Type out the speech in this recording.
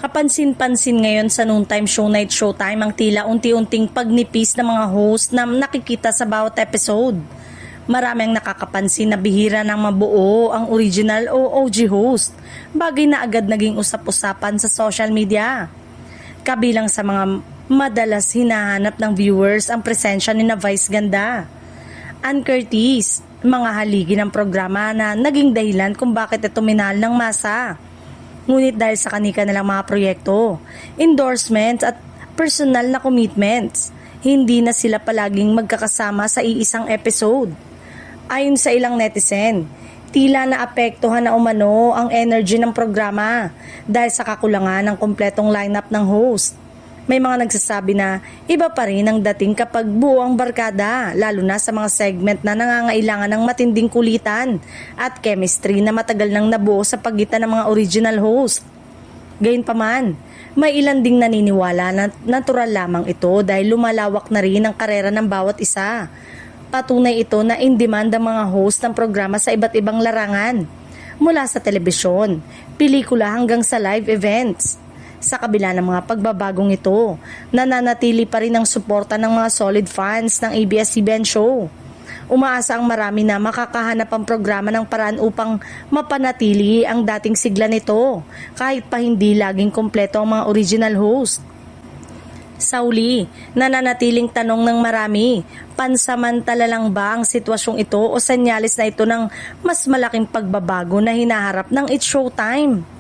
Kapansin-pansin ngayon sa noontime show night showtime ang tila unti-unting pagnipis ng mga host na nakikita sa bawat episode. Marami ang nakakapansin na bihira ng mabuo ang original o OG host, bagay na agad naging usap-usapan sa social media. Kabilang sa mga madalas hinahanap ng viewers ang presensya ni na Vice Ganda, Ann Curtis, mga haligi ng programa na naging dahilan kung bakit ito minahal ng masa. Ngunit dahil sa kanilang mga proyekto, endorsements at personal na commitments, hindi na sila palaging magkakasama sa iisang episode. Ayon sa ilang netizen, tila naapektuhan na umano ang energy ng programa dahil sa kakulangan ng kumpletong lineup ng host. May mga nagsasabi na iba pa rin ang dating kapag buo ang barkada, lalo na sa mga segment na nangangailangan ng matinding kulitan at chemistry na matagal nang nabuo sa pagitan ng mga original host. Gayunpaman, may ilan ding naniniwala na natural lamang ito dahil lumalawak na rin ang karera ng bawat isa. Patunay ito na in-demand ang mga host ng programa sa iba't ibang larangan, mula sa telebisyon, pelikula hanggang sa live events. Sa kabila ng mga pagbabagong ito, nananatili pa rin ang suporta ng mga solid fans ng ABS-CBN show. Umaasa ang marami na makakahanap ang programa ng paraan upang mapanatili ang dating sigla nito, kahit pa hindi laging kompleto ang mga original host. Sa uli, nananatiling tanong ng marami, pansamantala lang ba ang sitwasyong ito o senyales na ito ng mas malaking pagbabago na hinaharap ng It's Showtime?